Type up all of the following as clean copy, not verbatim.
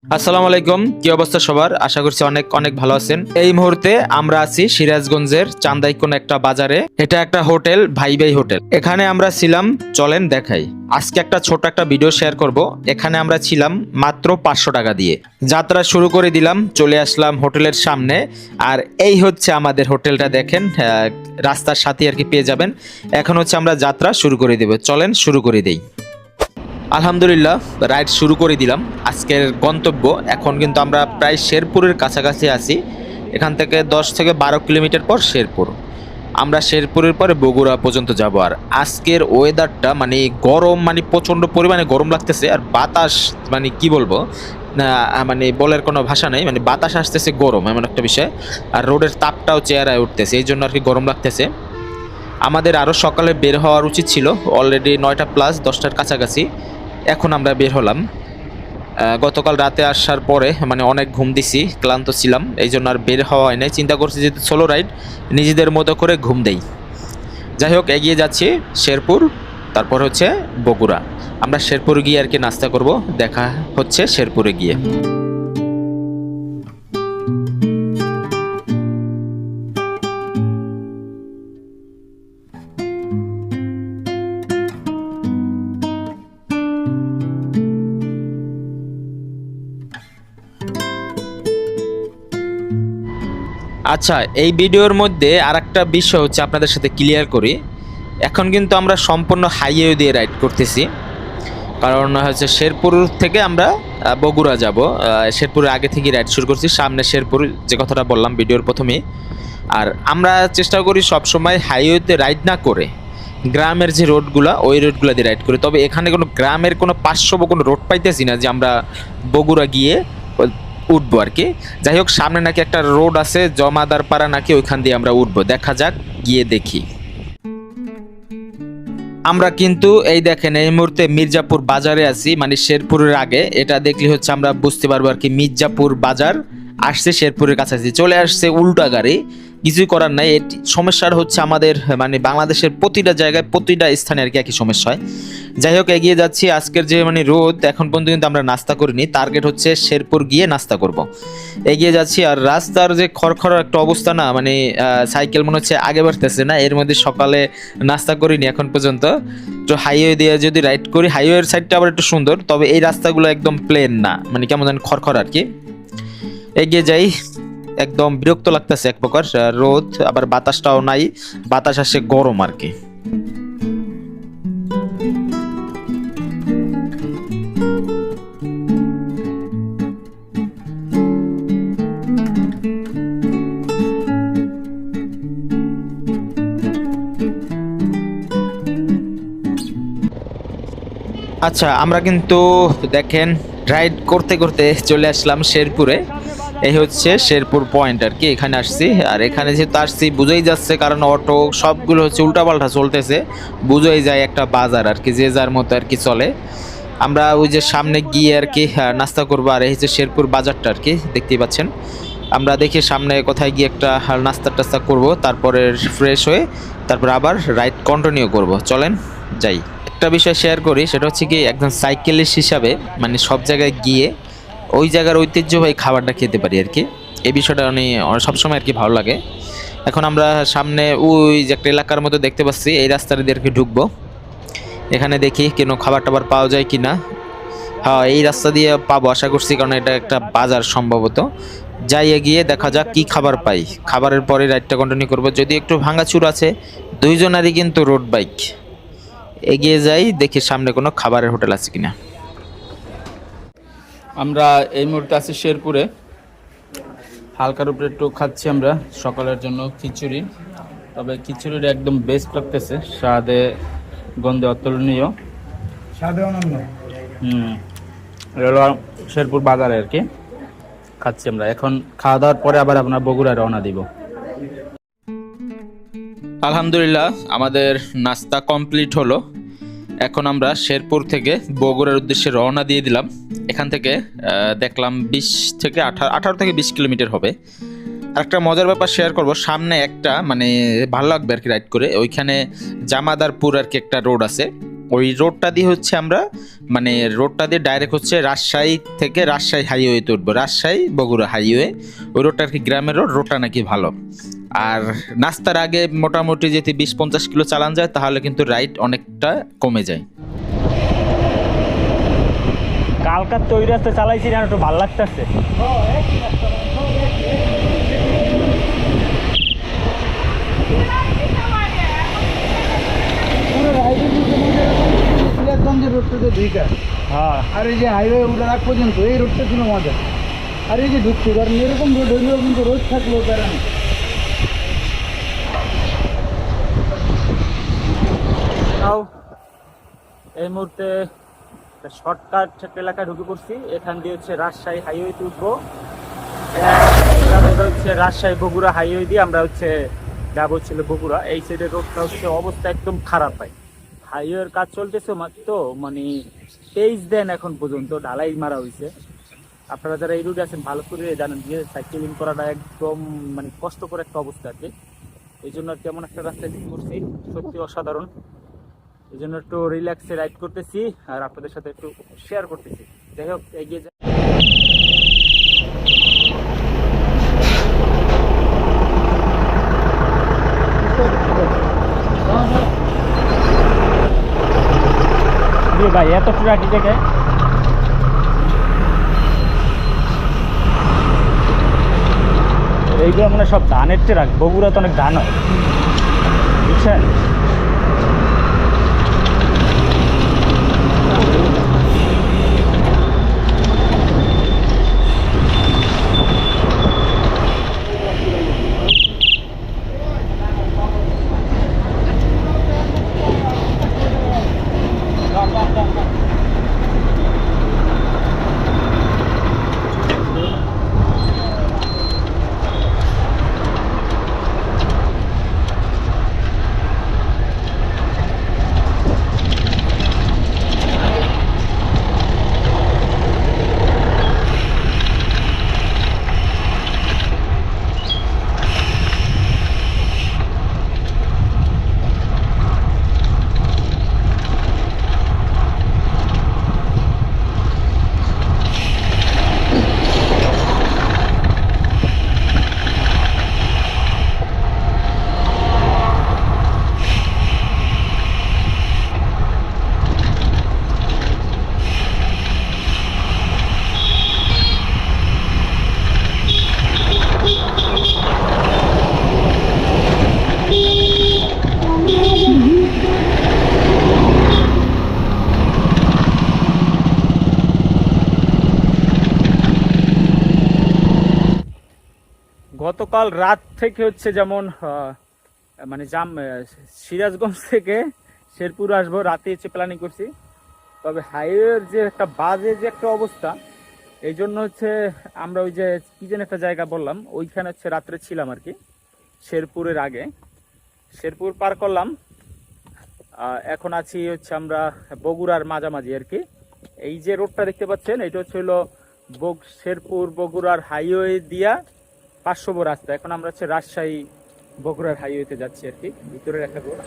আসসালামু আলাইকুম, কি অবস্থা সবার? আশা করছি অনেক অনেক ভালো আছেন। এই মুহূর্তে আমরা আছি সিরাজগঞ্জের চান্দাইকোন একটা বাজারে। এটা একটা হোটেল, ভাই ভাই হোটেল। এখানে আমরা ছিলাম, চলেন দেখাই। আজকে একটা ছোট একটা ভিডিও শেয়ার করব। এখানে আমরা ছিলাম মাত্র 500 টাকা দিয়ে। যাত্রা শুরু করে দিলাম, চলে আসলাম হোটেলের সামনে। আর এই হচ্ছে আমাদের হোটেলটা, দেখেন রাস্তার সাথে আর কি পেয়ে যাবেন। এখন হচ্ছে আমরা যাত্রা শুরু করে দেব, চলেন শুরু করে দেই। আলহামদুলিল্লাহ, রাইড শুরু করে দিলাম। আজকের গন্তব্য এখন কিন্তু আমরা প্রায় শেরপুরের কাছাকাছি আছি। এখান থেকে 10 থেকে 12 কিলোমিটার পর শেরপুর। আমরা শেরপুরের পরে বগুড়া পর্যন্ত যাব। আর আজকের ওয়েদারটা মানে গরম, মানে প্রচণ্ড পরিমাণে গরম লাগতেছে। আর বাতাস মানে কি বলবো, মানে বলার কোনো ভাষা নেই। মানে বাতাস আসতেছে, গরম এমন একটা বিষয়। আর রোডের তাপটাও চেহারায় উঠতেছে, এই জন্য আর কি গরম লাগতেছে। আমাদের আরও সকালে বের হওয়ার উচিত ছিল, অলরেডি 9টা প্লাস 10টার কাছাকাছি। এখন আমরা বের হলাম। গতকাল রাতে আসার পরে মানে অনেক ঘুম দিছি, ক্লান্ত ছিলাম, এই জন্য আর বের হওয়া হয় নাই। চিন্তা করছি যে সোলো রাইড, নিজেদের মতো করে ঘুম দেই। যাই হোক, এগিয়ে যাচ্ছি শেরপুর, তারপর হচ্ছে বগুড়া। আমরা শেরপুর গিয়ে আর কি নাস্তা করব, দেখা হচ্ছে শেরপুরে গিয়ে। আচ্ছা, এই ভিডিওর মধ্যে আর একটা বিষয় হচ্ছে আপনাদের সাথে ক্লিয়ার করি। এখন কিন্তু আমরা সম্পূর্ণ হাইওয়ে দিয়ে রাইড করতেছি, কারণ হচ্ছে শেরপুর থেকে আমরা বগুড়া যাব। শেরপুরের আগে থেকে রাইড শুরু করছি, সামনে শেরপুর, যে কথাটা বললাম ভিডিওর প্রথমেই। আর আমরা চেষ্টা করি সবসময় হাইওয়েতে রাইড না করে গ্রামের যে রোডগুলো, ওই রোডগুলো দিয়ে রাইড করি। তবে এখানে কোনো গ্রামের কোনো পার্শ্ব বা কোনো রোড পাইতেছি না যে আমরা বগুড়া গিয়ে উঠবো আর কি। যাই হোক, সামনে নাকি একটা রোড আছে জমাদার পাড়া, নাকি ওইখান দিয়ে আমরা উঠবো, দেখা যাক, গিয়ে দেখি। আমরা কিন্তু এই দেখেন এই মুহূর্তে মির্জাপুর বাজারে আছি, মানে শেরপুরের আগে। এটা দেখলে হচ্ছে আমরা বুঝতে পারবো আর কি, মির্জাপুর বাজার আসছে, শেরপুরের কাছাকাছি চলে আসছে উল্টা গাড়ি। কিছুই করার নাই। এটি সমস্যাটা হচ্ছে আমাদের মানে বাংলাদেশের প্রতিটা জায়গায় প্রতিটা স্থানে আর কি একই সমস্যা হয়। যাই হোক, এগিয়ে যাচ্ছি। আজকের যে মানে রোদ, এখন পর্যন্ত কিন্তু আমরা নাস্তা করিনি। টার্গেট হচ্ছে শেরপুর গিয়ে নাস্তা করব। এগিয়ে যাচ্ছি। আর রাস্তার যে খড়খড় একটা অবস্থা না, মানে সাইকেল মনে হচ্ছে আগে বাড়তেছে না। এর মধ্যে সকালে নাস্তা করিনি এখন পর্যন্ত। তো হাইওয়ে দিয়ে যদি রাইড করি, হাইওয়ের সাইডটা আবার একটু সুন্দর, তবে এই রাস্তাগুলো একদম প্লেন না, মানে কেমন যেন খড়খড় আর কি। এগিয়ে যাই। একদম বিরক্ত লাগতেছে এক প্রকার, রোদ আবার বাতাসটাও নাই, বাতাস আসে গরম আর কি। আচ্ছা, আমরা কিন্তু দেখেন রাইড করতে করতে চলে আসলাম শেরপুরে। এই হচ্ছে শেরপুর পয়েন্ট আর কি, এখানে আসছি। আর এখানে যেহেতু আসছি বোঝাই যাচ্ছে, কারণ অটো সবগুলো হচ্ছে উল্টাপাল্টা চলতেছে, বোঝাই যায় একটা বাজার আর কি, যে যার মতো আর কি চলে। আমরা ওই যে সামনে গিয়ে আর কি নাস্তা করবো। আর এই হচ্ছে শেরপুর বাজারটা আর কি, দেখতেই পাচ্ছেন। আমরা দেখি সামনে কোথায় গিয়ে একটা নাস্তা টাস্তা করবো, তারপরে ফ্রেশ হয়ে তারপর আবার রাইড কন্টিনিউ করব। চলেন যাই। একটা বিষয় শেয়ার করি, সেটা হচ্ছে কি, একজন সাইকেলিস্ট হিসাবে মানে সব জায়গায় গিয়ে ওই জায়গার ঐতিহ্যবাহী খাবারটা খেতে পারি আর কি। এই বিষয়টা আমি সবসময় আর কি ভালো লাগে। এখন আমরা সামনে ওই যে একটা এলাকার মতো দেখতে পাচ্ছি, এই রাস্তাটা দিয়ে আর কি ঢুকবো। এখানে দেখি কোনো খাবার টাবার পাওয়া যায় কি না। হ্যাঁ, এই রাস্তা দিয়ে পাবো আশা করছি, কারণ এটা একটা বাজার সম্ভবত। যাই, এগিয়ে দেখা যাক কি খাবার পাই। খাবারের পরে রাইডটা কন্টিনিউ করবো। যদি একটু ভাঙাচুর আছে, দুইজনারই কিন্তু রোড বাইক। এগিয়ে যাই, দেখি সামনে কোনো খাবারের হোটেল আছে কিনা। আমরা এই মুহূর্তে আছি শেরপুরে। হালকার উপরে একটু খাচ্ছি আমরা সকালের জন্য খিচুড়ি। তবে খিচুড়ির একদম বেস্ট লাগতেছে, স্বাদে গন্ধে অতুলনীয়, স্বাদে অনন্য। এটা শেরপুর বাজারে আর কি খাচ্ছি আমরা। এখন খাওয়া দাওয়ার পরে আবার আপনার বগুড়ায় রওনা দিব। আলহামদুলিল্লাহ, আমাদের নাস্তা কমপ্লিট হলো। এখন আমরা শেরপুর থেকে বগুড়ার উদ্দেশ্যে রওনা দিয়ে দিলাম। এখান থেকে দেখলাম 20 থেকে 18 থেকে 20 কিলোমিটার হবে। আর একটা মজার ব্যাপার শেয়ার করব, সামনে একটা মানে ভালো লাগবে আর কি রাইড করে, ওইখানে জামাদারপুর আর কি একটা রোড আছে। ওই রোডটা দিয়ে হচ্ছে আমরা মানে রোডটা দিয়ে ডাইরেক্ট হচ্ছে রাজশাহী থেকে রাজশাহী হাইওয়েতে উঠবো, রাজশাহী বগুড়া হাইওয়ে। ওই রোডটা আর কি গ্রামের রোডটা নাকি ভালো। আর নাস্তার আগে মোটামুটি যদি 20-50 কিলো চালান যায় তাহলে কিন্তু রাইড অনেকটা কমে যায়। কালকার তৈরি রাস্তা চালাইছি না, একটু ভালো লাগতেছে। সিরাজগঞ্জের রোডটাতে দুইটা, হ্যাঁ আর এই যে হাইওয়ে উঠার আগ পর্যন্ত এই রোডটা ছিল মজা। আর এই যে ঢুকছে, কারণ এরকম রোড হইলেও কিন্তু রোড থাকলেও তারা নেই। তাও এই মুহূর্তে শর্টকাট একটা এলাকায় ঢুকে পড়ছি। এখান দিয়ে হচ্ছে রাজশাহী হাইওয়েতে উঠবো। হচ্ছে রাজশাহী বগুড়া হাইওয়ে দিয়ে আমরা হচ্ছে যাবো ছিল বগুড়া। এই সাইডের রোডটা হচ্ছে অবস্থা একদম খারাপ হয়। হাইওয়ের কাজ চলতেছে মাত্র, মানে 23 দেন এখন পর্যন্ত ঢালাই মারা হয়েছে। আপনারা যারা এই রোডে আছেন ভালো করে জানেন যে সাইকেলিং করাটা একদম মানে কষ্টকর একটা অবস্থা আর কি। এই জন্য কেমন একটা রাস্তায় ঠিক করছি, সত্যি অসাধারণ। এই জন্য একটু রিল্যাক্সে রাইড করতেছি আর আপনাদের সাথে একটু শেয়ার করতেছি। যাই হোক, এগিয়ে যাই। ভাই এত ট্রাকি থেকে এইগুলো মানে সব ধানের ট্রাক। বগুড়া তো অনেক ধান হয়, বুঝছেন? গতকাল রাত থেকে হচ্ছে যেমন মানে সিরাজগঞ্জ থেকে শেরপুর আসবো, রাতে হচ্ছে প্ল্যানিং করছি। তবে হাইওয়ের যে একটা বাজে যে একটা অবস্থা, এই জন্য হচ্ছে আমরা ওই যে কি যেন একটা জায়গা বললাম, ওইখানে হচ্ছে রাত্রে ছিলাম আর কি। শেরপুরের আগে শেরপুর পার করলাম, এখন আছি হচ্ছে আমরা বগুড়ার মাঝামাঝি আর কি। এই যে রোডটা দেখতে পাচ্ছেন, এটা হচ্ছে হলো শেরপুর বগুড়ার হাইওয়ে দিয়া 500 রাস্তা। এখন আমরা হচ্ছে রাজশাহী বগুড়ার হাইওয়েতে যাচ্ছি আর কি, ভিতরের একটা রোড।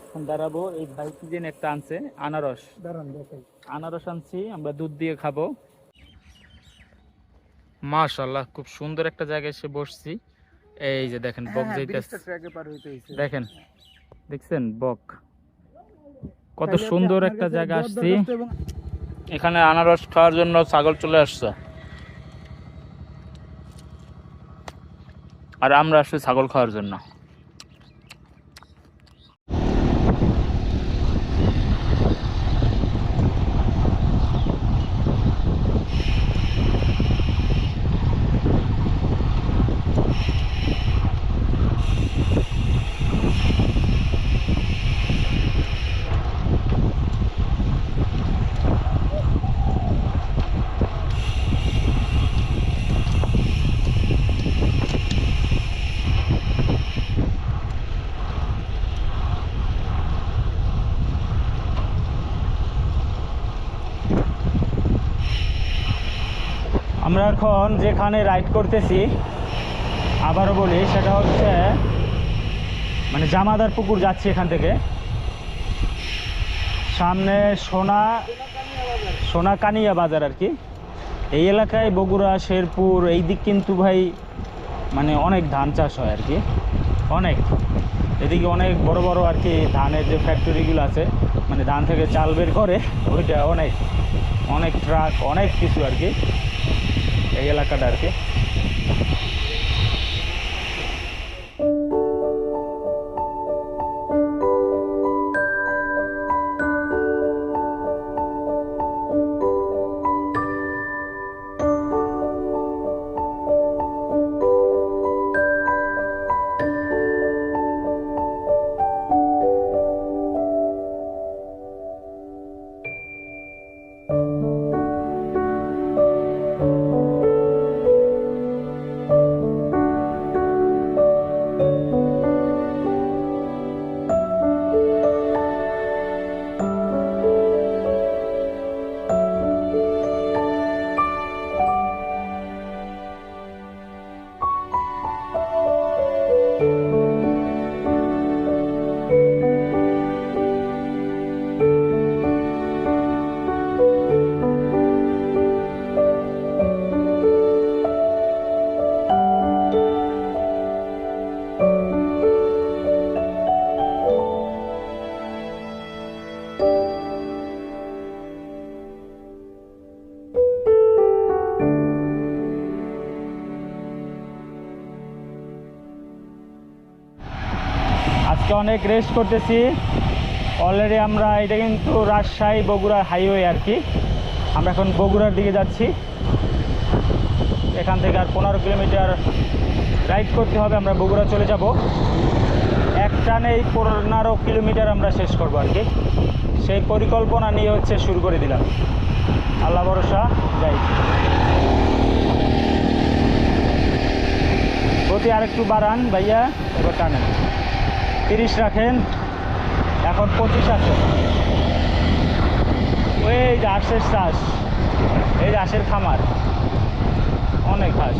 এখন দাঁড়াবো। এই ভাই কি যেন একটা আনছে, আনারস। আনারস আনছি, আমরা দুধ দিয়ে খাবো। মাশাআল্লাহ, খুব সুন্দর একটা জায়গায় এসে বসছি। এই যে দেখেন বক যাইতেছে, দেখেন দেখছেন বক, কত সুন্দর একটা জায়গা আসছি। এখানে আনারস খাওয়ার জন্য ছাগল চলে আসছে, আর আমরা আসছি ছাগল খাওয়ার জন্য। আমরা এখন যেখানে রাইড করতেছি, আবারও বলি, সেটা হচ্ছে মানে জামাদার পুকুর যাচ্ছি এখান থেকে। সামনে সোনাকানিয়া বাজার আর কি। এই এলাকায় বগুড়া, শেরপুর এই দিক কিন্তু ভাই মানে অনেক ধান চাষ হয় আর কি, অনেক। এদিকে অনেক বড় বড় আর কি ধানের যে ফ্যাক্টরিগুলো আছে, মানে ধান থেকে চাল বের করে, ওইটা অনেক অনেক ট্রাক, অনেক কিছু আর কি এই এলাকাটা আর কি। আজকে অনেক রেস্ট করতেছি অলরেডি। আমরা এটা কিন্তু রাজশাহী বগুড়া হাইওয়ে আর কি। আমরা এখন বগুড়ার দিকে যাচ্ছি। এখান থেকে আর 15 কিলোমিটার রাইড করতে হবে, আমরা বগুড়া চলে যাব। এক টানে 15 কিলোমিটার আমরা শেষ করবো আর কি। সেই পরিকল্পনা নিয়ে হচ্ছে শুরু করে দিলাম, আল্লাহ ভরসা যাই। গতি আরেকটু বাড়ান ভাইয়া, এবার টানেন। 30 রাখেন, এখন 25 আছে। ওই যে হাঁসের চাষ, এই যে হাঁসের খামার, অনেক হাঁস।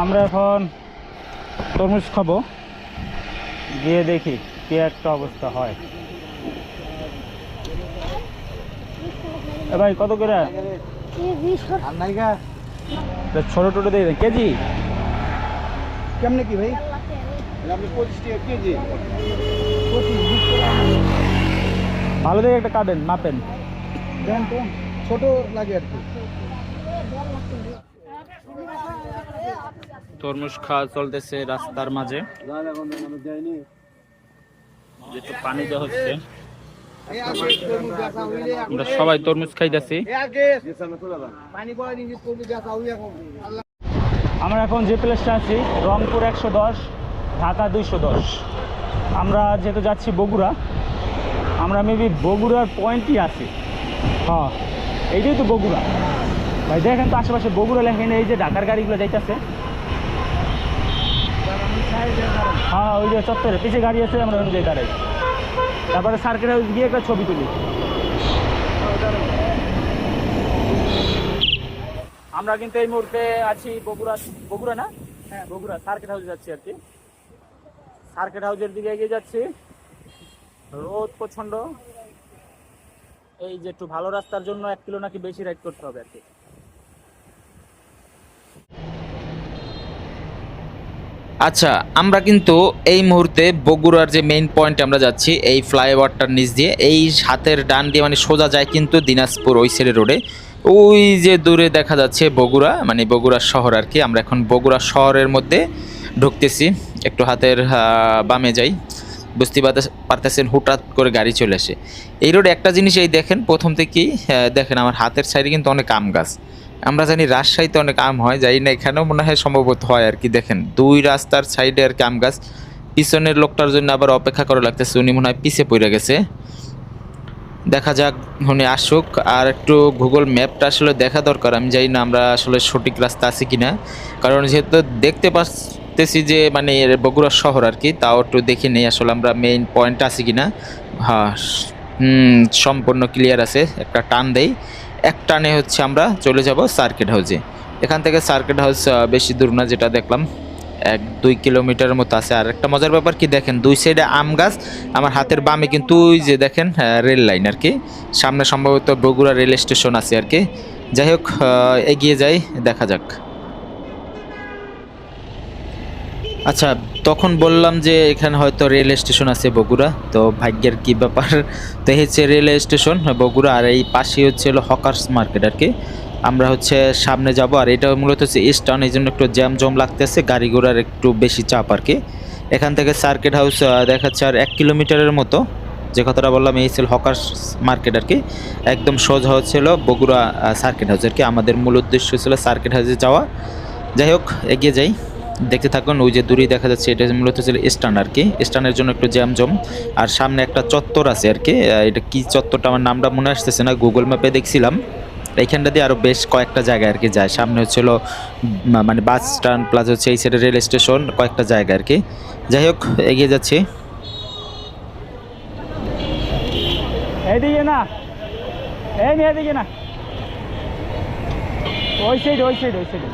আমরা এখন তরমুজ খাবো, গিয়ে দেখি কি একটা অবস্থা হয়। এ ভাই কত করে? ছোট টোটো দিয়ে কেজি কেমনে কি ভাই? 25 টাকা কেজি। ভালো দেখে একটা কাটেন, মাপেন। দেন তো, ছোট লাগে আর কি। তরমুজ খাওয়া চলতেছে রাস্তার মাঝে, যেহেতু পানি দেওয়া হচ্ছে। আমরা সবাই তরমুজ খাইতেছি। আমরা এখন যে প্লেসটা আছি রংপুর 110, ঢাকা 210। আমরা যেহেতু যাচ্ছি বগুড়া, আমরা মেবি বগুড়ার পয়েন্টই আছি। হ্যাঁ, এইটাই তো বগুড়া ভাই। দেখেন তো আশেপাশে বগুড়া লেখেন, এই যে ঢাকার গাড়িগুলো যাইতেছে। হ্যাঁ, ওই যে চত্বরে পিছিয়ে গাড়ি আছে, আমরা অনুযায়ী দাঁড়াই। তারপরে সার্কিট হাউস গিয়ে একটা ছবি তুলি। আমরা কিন্তু এই মুহূর্তে আছি বগুড়া না? হ্যাঁ, বগুড়া সার্কিট হাউস যাচ্ছি আর কি। সার্কিট হাউসের দিকে এগিয়ে যাচ্ছি। রোদ প্রচন্ড, এই যে একটু ভালো রাস্তার জন্য 1 কিলো নাকি বেশি রাইড করতে হবে আর কি। আচ্ছা, আমরা কিন্তু এই মুহূর্তে বগুড়ার যে মেইন পয়েন্ট আমরা যাচ্ছি এই ফ্লাইওভারটার নিচ দিয়ে, এই হাতের ডান দিয়ে মানে সোজা যায় কিন্তু দিনাজপুর ওই সাইডের রোডে। ওই যে দূরে দেখা যাচ্ছে বগুড়া, মানে বগুড়া শহর আর কি। আমরা এখন বগুড়া শহরের মধ্যে ঢুকতেছি। একটু হাতের বামে যাই, বুঝতে পারতেছেন হুটাৎ করে গাড়ি চলে আসে। এই রোডে একটা জিনিস এই দেখেন, প্রথম থেকেই দেখেন আমার হাতের সাইডে কিন্তু অনেক আম গাছ। আমরা জানি রাজশাহীতে অনেক আম হয়, যাই না এখানেও মনে হয় সম্ভবত হয় আর কি। দেখেন 2 রাস্তার সাইডে আর কি আম গাছ। পিছনের লোকটার জন্য আবার অপেক্ষা করা লাগতেছে, উনি মনে হয় পিছে পড়ে গেছে। দেখা যাক উনি আসুক। আর একটু গুগল ম্যাপটা আসলে দেখা দরকার, আমি জানি না আমরা আসলে সঠিক রাস্তা আছে কিনা, কারণ যেহেতু দেখতে পাচ্তেছি যে মানে বগুড়া শহর আর কি, তাও একটু দেখে নেই আসলে আমরা মেইন পয়েন্ট আছে কিনা। হ্যাঁ, সম্পূর্ণ ক্লিয়ার আছে। একটা টান দেই, এক টানে হচ্ছে আমরা চলে যাব সার্কিট হাউসে। এখান থেকে সার্কিট হাউস বেশি দূর না, যেটা দেখলাম 1-2 কিলোমিটারের মতো আছে। আর একটা মজার ব্যাপার কি দেখেন, 2 সাইডে আম গাছ। আমার হাতের বামে কিন্তু ওই যে দেখেন রেল লাইন আর কি, সামনে সম্ভবত বগুড়া রেল স্টেশন আছে আর কি। যাই হোক, এগিয়ে যাই, দেখা যাক। আচ্ছা, তখন বললাম যে এখানে হয়তো রেল স্টেশন আছে বগুড়া, তো ভাগ্যের কি ব্যাপার, তো এই হচ্ছে রেল স্টেশন বগুড়া। আর এই পাশে হচ্ছে হলো হকার্স মার্কেট আর কি। আমরা হচ্ছে সামনে যাব, আর এটা মূলত হচ্ছে ইস্ট টাউন, এই জন্য একটু জ্যাম জম লাগতেছে, গাড়ি ঘোড়ার একটু বেশি চাপ আর কি। এখান থেকে সার্কিট হাউস দেখাচ্ছে আর 1 কিলোমিটারের মতো। যে কথাটা বললাম এই ছিল হকার্স মার্কেট আর কি। একদম সোজা হচ্ছিল বগুড়া সার্কিট হাউস আর কি। আমাদের মূল উদ্দেশ্য ছিল সার্কিট হাউসে যাওয়া। যাই হোক, এগিয়ে যাই, দেখতে থাকুন। ওই যে দূরেই দেখা যাচ্ছে এটা মূলত ছিল স্ট্যান্ড আর কি। স্ট্যান্ডের জন্য একটু জ্যাম জম। আর সামনে একটা চত্বর আছে আর কি। এটা কি চত্বরটা আমার নামটা মনে আসতেছে না, গুগল ম্যাপে দেখছিলাম। এইখানটা দিয়ে আরও বেশ কয়েকটা জায়গায় আর কি যায়। সামনে হচ্ছিল মানে বাস স্ট্যান্ড প্লাস হচ্ছে এই সাইডে রেল স্টেশন, কয়েকটা জায়গা আর কি। যাই হোক, এগিয়ে যাচ্ছি। এইদিকে না, এই নিয়ে এদিকে না, ওই সাইড ওই সাইড ওই সাইড,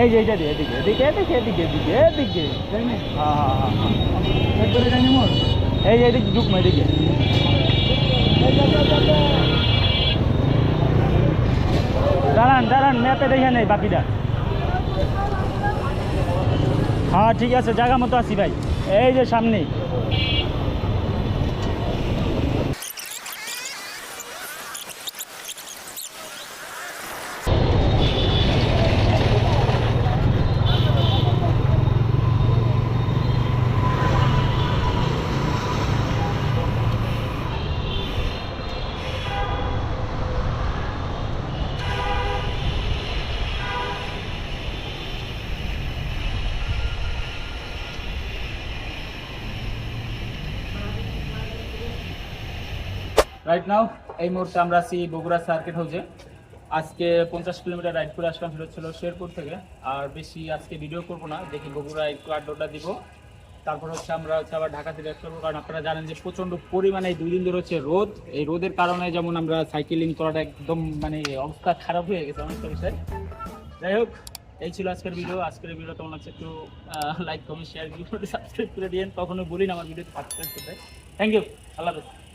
এই যে এইটা দিয়ে এদিকে এদিকে এদিকে এদিকে এদিকে এদিকে, হ্যাঁ হ্যাঁ হ্যাঁ, এই যে এদিকে ঢুকবো এদিকে। দাঁড়ান দাঁড়ান, ম্যাপে দেখে নেই বাকিটা। হ্যাঁ ঠিক আছে, জায়গা মতো আছি ভাই, এই যে সামনেই। রাইট নাও এই মুহূর্তে আমরা আছি বগুড়া সার্কিট হাউসে। আজকে 50 কিলোমিটার রাইড করে আসলাম, সেটা ছিল শেরপুর থেকে। আর বেশি আজকে ভিডিও করবো না, দেখি বগুড়া একটু আড্ডা দিব, তারপর হচ্ছে আমরা হচ্ছে আবার ঢাকাতে ব্যাক করবো। কারণ আপনারা জানেন যে প্রচণ্ড পরিমাণে এই 2 দিন ধরে হচ্ছে রোদ। এই রোদের কারণে যেমন আমরা সাইকেলিং করাটা একদম মানে অবস্থা খারাপ হয়ে গেছে অনেকটা বিষয়। যাই হোক, এই ছিল আজকের ভিডিও। আজকের ভিডিও তোমার হচ্ছে একটু লাইক কমেন্ট শেয়ার ভিডিওটি সাবস্ক্রাইব করে দিন। কখনো বলি না আমার ভিডিওতে সাবস্ক্রাইব করতে। থ্যাংক ইউ, আল্লাহ হাফেজ।